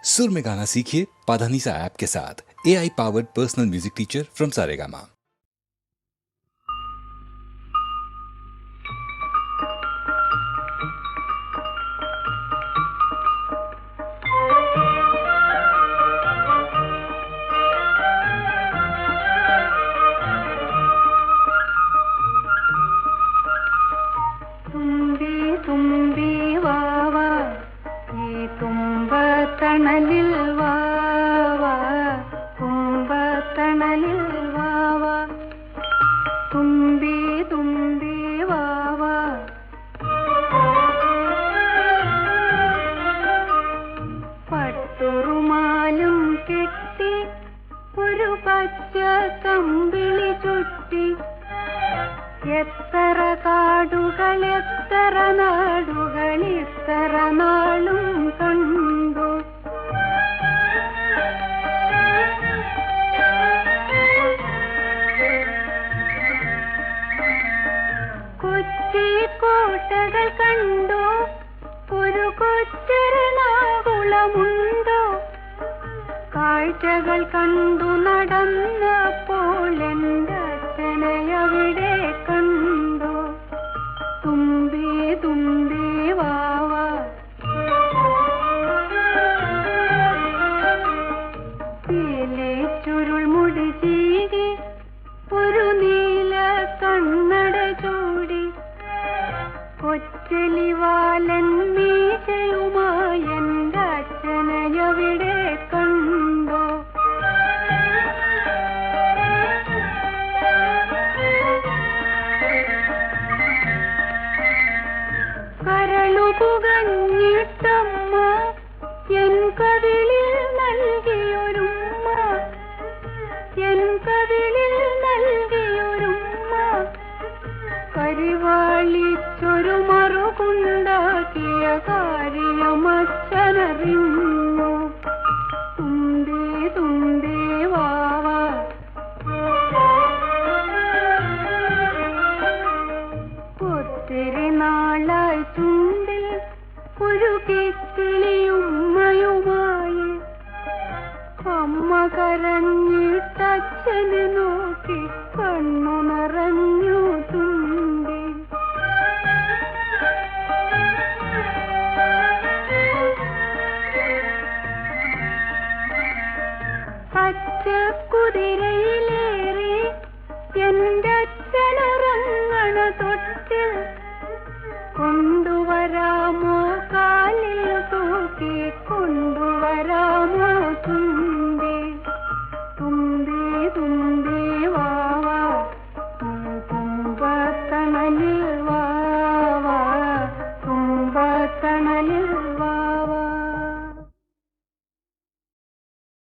सुर में गाना सीखिए पाधानीसा ऐप के साथ। AI powered personal music teacher from Saregama. തണലിൽ വാവാ കുംഭത്തണലിൽ വാവാ തുമ്പി തുമ്പി വാവാ പട്ടുറുമാലും കെട്ടി ഒരു പച്ച കമ്പിളി ചുറ്റി എത്ര കാടുകൾ എത്ര നാടുകൾ ഇത്ര നാളും കണ്ടു കൊച്ചി കോട്ടകൾ കണ്ടോ ഒരു കൊച്ചെറുനാകുളമുണ്ടോ കാഴ്ചകൾ കണ്ടു നടന്നപ്പോൾ എൻ്റെ അച്ഛനെ അവിടെ കണ്ടു തുമ്പി തുമ്പി വാവാ പീലി ചുരുൾ മുടി ചീകി ഒരു നീല കണ്ണട ചൂടി കൊച്ചലിവാലൻ മീശയുമായി എൻ്റെ അച്ഛനെ അവിടെ കണ്ടു കരളു പുകഞ്ഞിട്ടമ്മ എൻ കവിളിൽ നൽകിയൊരുമ്മ എൻ കവിളിൽ നൽകിയൊരുമ്മ കരിവാളിച്ചൊരു മറുകുണ്ടാക്കിയ കാര്യമച്ഛനറിഞ്ഞു തുമ്പി തുമ്പി വാവാ ഒത്തിരി നാളായി ചുണ്ടിൽ ഒരു കിക്കിളിയുമ്മയുമായി അമ്മ കരഞ്ഞിട്ടച്ഛനെ നോക്കി കണ്ണു നിറഞ്ഞു തുമ്പി പച്ചക്കുതിരയിലേറി എൻ്റെ അച്ഛനുറങ്ങണ തൊട്ടിൽ കൊണ്ടുവരാമോ കാലിൽ തൂക്കി കൊണ്ടുവരാമോ തുമ്പി തുമ്പി തുമ്പി വാവാ തുമ്പത്തണലിൽ വാവാ തുമ്പത്തണലിൽ